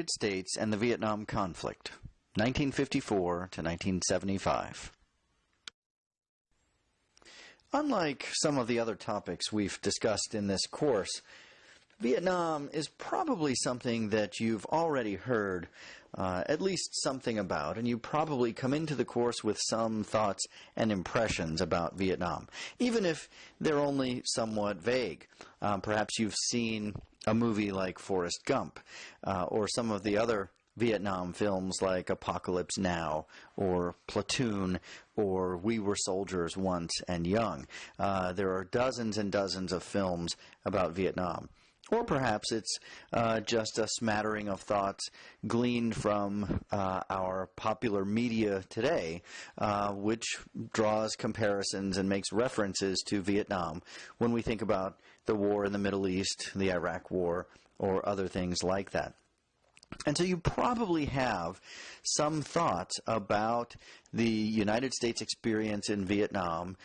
United States and the Vietnam Conflict, 1954 to 1975. Unlike some of the other topics we've discussed in this course, Vietnam is probably something that you've already heard at least something about, and you probably come into the course with some thoughts and impressions about Vietnam, even if they're only somewhat vague. Perhaps you've seen a movie like Forrest Gump, or some of the other Vietnam films like Apocalypse Now, or Platoon, or We Were Soldiers Once and Young. There are dozens and dozens of films about Vietnam. Or perhaps it's just a smattering of thoughts gleaned from our popular media today, which draws comparisons and makes references to Vietnam when we think about the war in the Middle East, the Iraq War, or other things like that. And so you probably have some thoughts about the United States experience in Vietnam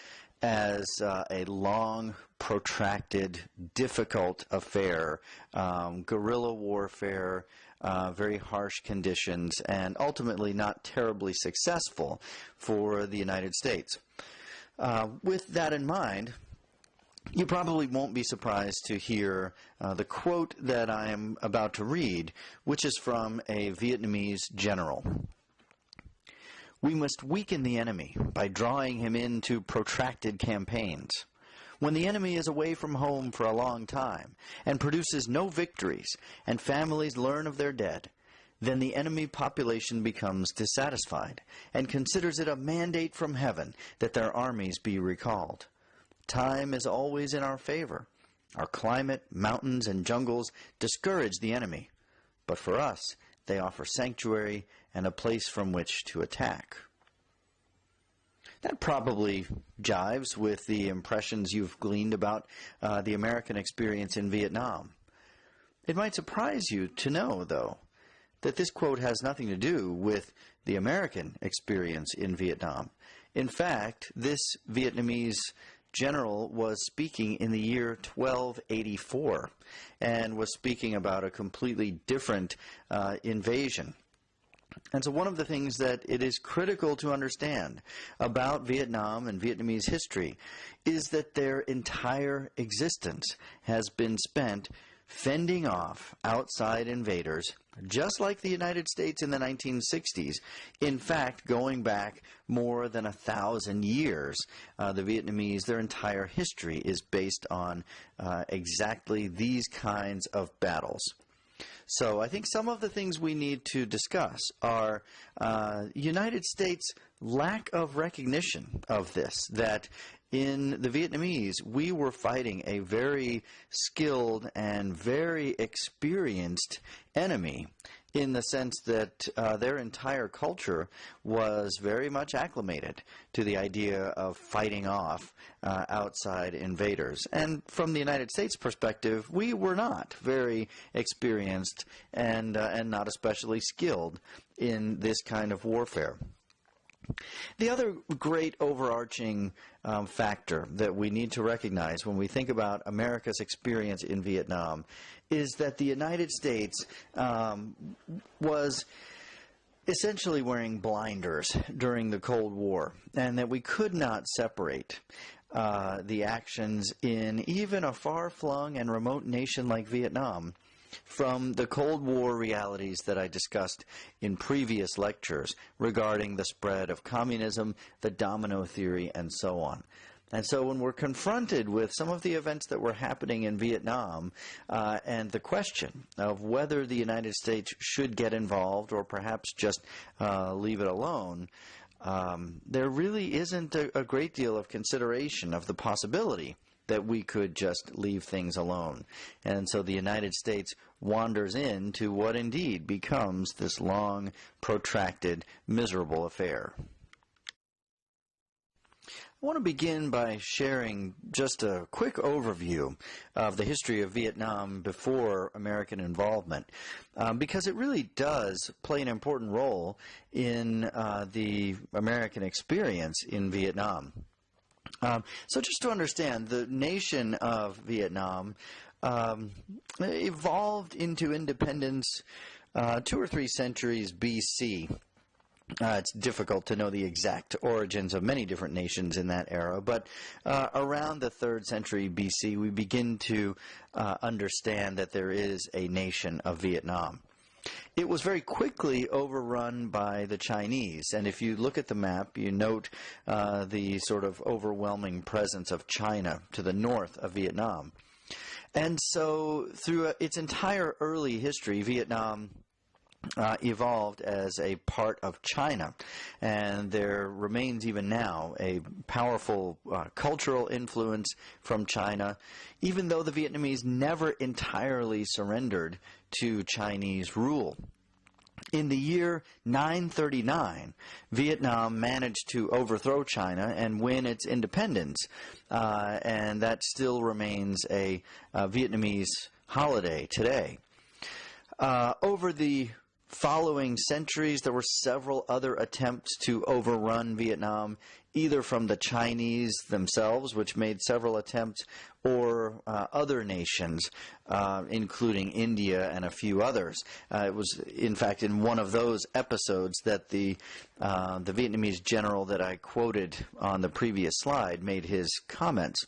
as a long, protracted, difficult affair, guerrilla warfare, very harsh conditions, and ultimately not terribly successful for the United States. With that in mind, you probably won't be surprised to hear the quote that I am about to read, which is from a Vietnamese general. "We must weaken the enemy by drawing him into protracted campaigns. When the enemy is away from home for a long time and produces no victories and families learn of their dead, then the enemy population becomes dissatisfied and considers it a mandate from heaven that their armies be recalled. Time is always in our favor. Our climate, mountains, and jungles discourage the enemy, but for us, they offer sanctuary and a place from which to attack." That probably jives with the impressions you've gleaned about the American experience in Vietnam. It might surprise you to know, though, that this quote has nothing to do with the American experience in Vietnam. In fact, this Vietnamese general was speaking in the year 1284 and was speaking about a completely different invasion. And so one of the things that it is critical to understand about Vietnam and Vietnamese history is that their entire existence has been spent fending off outside invaders, just like the United States in the 1960s. In fact, going back more than 1,000 years, the Vietnamese, their entire history is based on exactly these kinds of battles. So I think some of the things we need to discuss are United States' lack of recognition of this, that in the Vietnamese, we were fighting a very skilled and very experienced enemy, in the sense that their entire culture was very much acclimated to the idea of fighting off outside invaders. And from the United States perspective, we were not very experienced and not especially skilled in this kind of warfare. The other great overarching factor that we need to recognize when we think about America's experience in Vietnam is that the United States was essentially wearing blinders during the Cold War, and that we could not separate the actions in even a far-flung and remote nation like Vietnam from the Cold War realities that I discussed in previous lectures regarding the spread of communism, the domino theory, and so on. And so when we're confronted with some of the events that were happening in Vietnam and the question of whether the United States should get involved or perhaps just leave it alone, there really isn't a great deal of consideration of the possibility that we could just leave things alone. And so the United States wanders into what indeed becomes this long, protracted, miserable affair. I want to begin by sharing just a quick overview of the history of Vietnam before American involvement, because it really does play an important role in the American experience in Vietnam. So just to understand, the nation of Vietnam evolved into independence 2 or 3 centuries BC. It's difficult to know the exact origins of many different nations in that era, but around the 3rd century BC, we begin to understand that there is a nation of Vietnam. It was very quickly overrun by the Chinese, and if you look at the map, you note the sort of overwhelming presence of China to the north of Vietnam. And so through its entire early history, Vietnam evolved as a part of China, and there remains even now a powerful cultural influence from China, even though the Vietnamese never entirely surrendered to Chinese rule. In the year 939, Vietnam managed to overthrow China and win its independence, and that still remains a Vietnamese holiday today. Over the following centuries, there were several other attempts to overrun Vietnam, either from the Chinese themselves, which made several attempts, or other nations, including India and a few others. It was, in fact, in one of those episodes that the Vietnamese general that I quoted on the previous slide made his comments.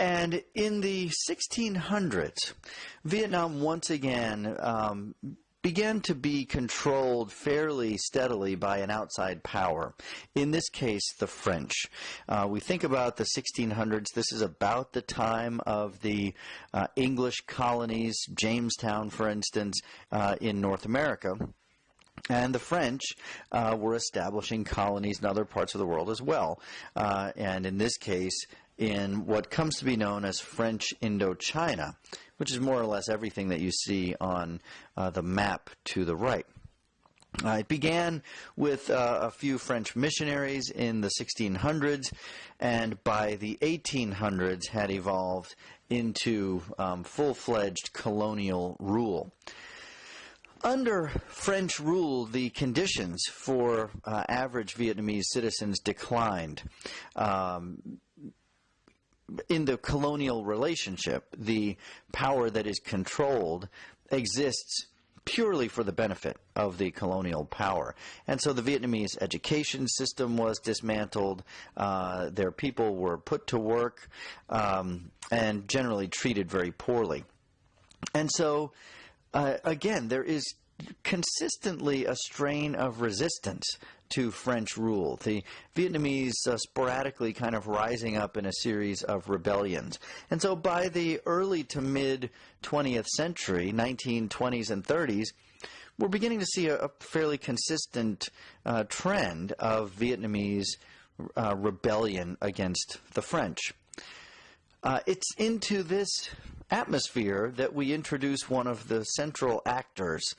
And in the 1600s, Vietnam once again began to be controlled fairly steadily by an outside power, in this case, the French. We think about the 1600s, this is about the time of the English colonies, Jamestown, for instance, in North America. And the French were establishing colonies in other parts of the world as well. And in this case, in what comes to be known as French Indochina, which is more or less everything that you see on the map to the right. It began with a few French missionaries in the 1600s, and by the 1800s had evolved into full-fledged colonial rule. Under French rule, the conditions for average Vietnamese citizens declined. In the colonial relationship, the power that is controlled exists purely for the benefit of the colonial power. And so the Vietnamese education system was dismantled, their people were put to work, and generally treated very poorly. And so, again, there is consistently a strain of resistance to French rule. The Vietnamese sporadically kind of rising up in a series of rebellions. And so by the early to mid 20th century, 1920s and 30s, we're beginning to see a fairly consistent trend of Vietnamese rebellion against the French. It's into this atmosphere that we introduce one of the central actors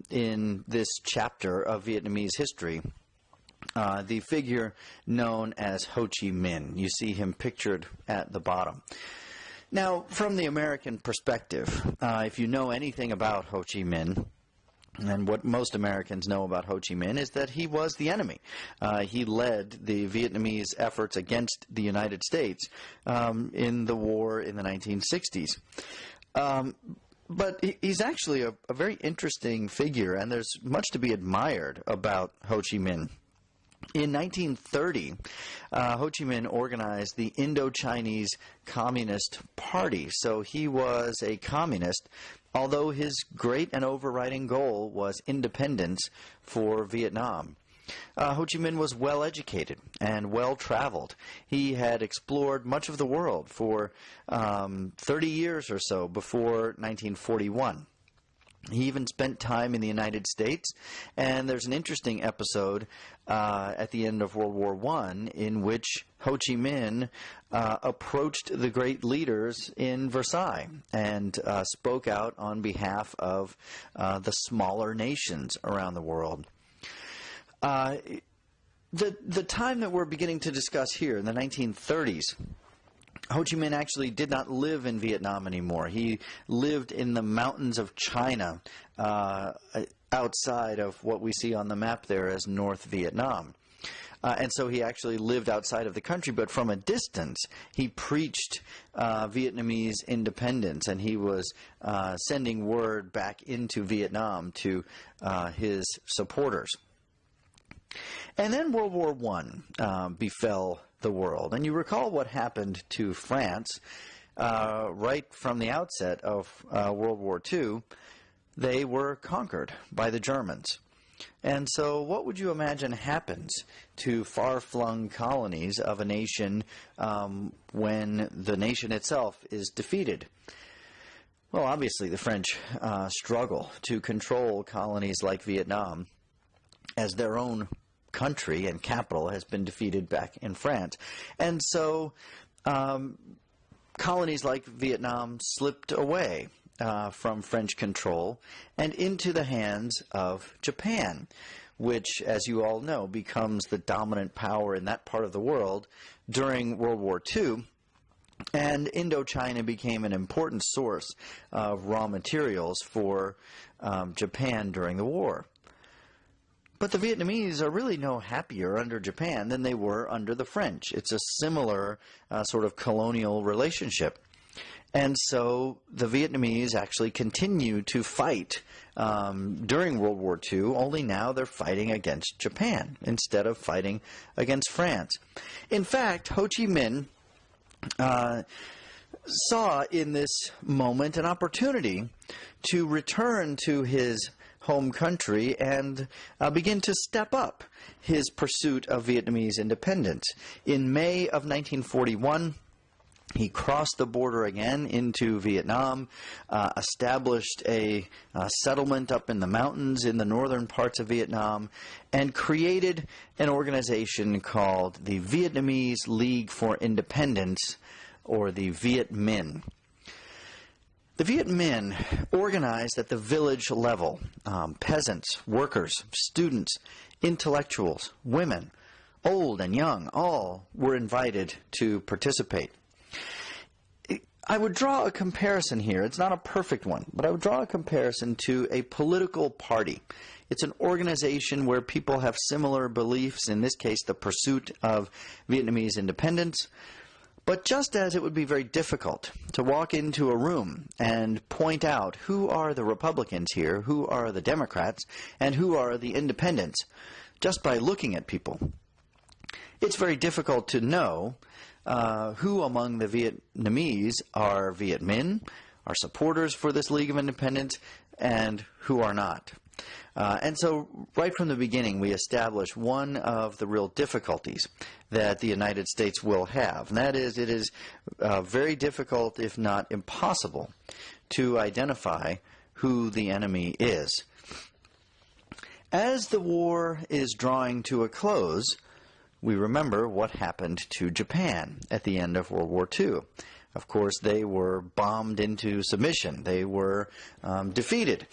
in this chapter of Vietnamese history, the figure known as Ho Chi Minh. You see him pictured at the bottom. Now, from the American perspective, if you know anything about Ho Chi Minh, and what most Americans know about Ho Chi Minh is that he was the enemy. He led the Vietnamese efforts against the United States in the war in the 1960s. But he's actually a very interesting figure, and there's much to be admired about Ho Chi Minh. In 1930, Ho Chi Minh organized the Indochinese Communist Party. So he was a communist, although his great and overriding goal was independence for Vietnam. Ho Chi Minh was well educated and well traveled. He had explored much of the world for 30 years or so before 1941. He even spent time in the United States, and there's an interesting episode at the end of World War I in which Ho Chi Minh approached the great leaders in Versailles and spoke out on behalf of the smaller nations around the world. The time that we're beginning to discuss here, in the 1930s, Ho Chi Minh actually did not live in Vietnam anymore. He lived in the mountains of China, outside of what we see on the map there as North Vietnam. And so he actually lived outside of the country, but from a distance, he preached Vietnamese independence, and he was sending word back into Vietnam to his supporters. And then World War I befell the world. And you recall what happened to France right from the outset of World War II. They were conquered by the Germans. And so what would you imagine happens to far-flung colonies of a nation when the nation itself is defeated? Well, obviously the French struggle to control colonies like Vietnam, as their own country and capital has been defeated back in France. And so colonies like Vietnam slipped away from French control and into the hands of Japan, which, as you all know, becomes the dominant power in that part of the world during World War II. And Indochina became an important source of raw materials for Japan during the war. But the Vietnamese are really no happier under Japan than they were under the French. It's a similar sort of colonial relationship. And so the Vietnamese actually continue to fight during World War II, only now they're fighting against Japan instead of fighting against France. In fact, Ho Chi Minh saw in this moment an opportunity to return to his home country and begin to step up his pursuit of Vietnamese independence. In May of 1941, he crossed the border again into Vietnam, established a settlement up in the mountains in the northern parts of Vietnam, and created an organization called the Vietnamese League for Independence, or the Viet Minh. The Viet Minh organized at the village level, peasants, workers, students, intellectuals, women, old and young, all were invited to participate. I would draw a comparison here. It's not a perfect one, but I would draw a comparison to a political party. It's an organization where people have similar beliefs, in this case the pursuit of Vietnamese independence. But just as it would be very difficult to walk into a room and point out who are the Republicans here, who are the Democrats, and who are the independents, just by looking at people, it's very difficult to know who among the Vietnamese are Viet Minh, are supporters for this League of Independence, and who are not. And so right from the beginning we establish one of the real difficulties that the United States will have, and that is it is very difficult, if not impossible, to identify who the enemy is. As the war is drawing to a close, we remember what happened to Japan at the end of World War II. Of course, they were bombed into submission. They were defeated.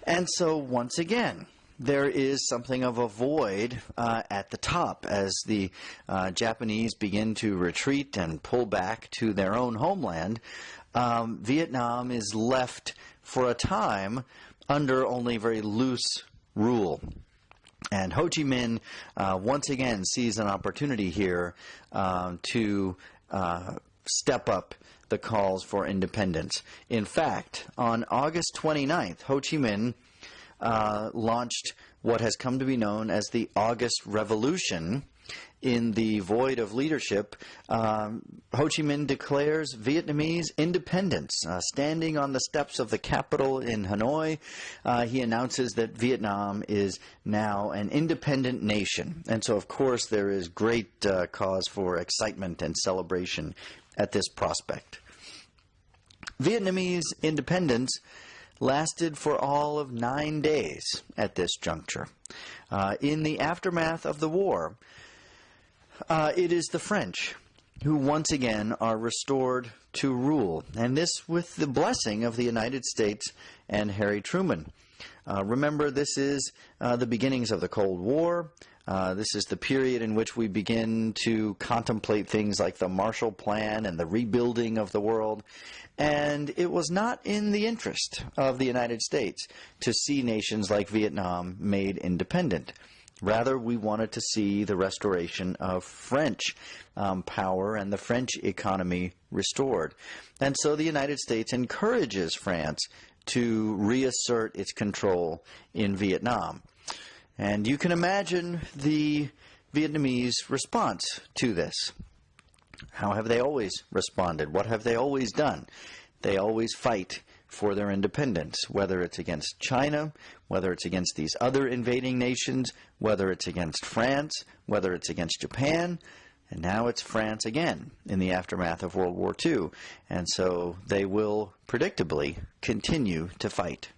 And so, once again, there is something of a void at the top as the Japanese begin to retreat and pull back to their own homeland. Vietnam is left for a time under only very loose rule. And Ho Chi Minh once again sees an opportunity here to step up the calls for independence. In fact, on August 29th, Ho Chi Minh launched what has come to be known as the August Revolution. In the void of leadership, Ho Chi Minh declares Vietnamese independence. Standing on the steps of the capital in Hanoi, he announces that Vietnam is now an independent nation. And so, of course, there is great cause for excitement and celebration at this prospect. Vietnamese independence lasted for all of 9 days at this juncture. In the aftermath of the war, it is the French who once again are restored to rule, and this with the blessing of the United States and Harry Truman. Remember, this is the beginnings of the Cold War. This is the period in which we begin to contemplate things like the Marshall Plan and the rebuilding of the world. And it was not in the interest of the United States to see nations like Vietnam made independent. Rather, we wanted to see the restoration of French power and the French economy restored. And so the United States encourages France to reassert its control in Vietnam. And you can imagine the Vietnamese response to this. How have they always responded? What have they always done? They always fight for their independence, whether it's against China, whether it's against these other invading nations, whether it's against France, whether it's against Japan, and now it's France again in the aftermath of World War II. And so they will predictably continue to fight.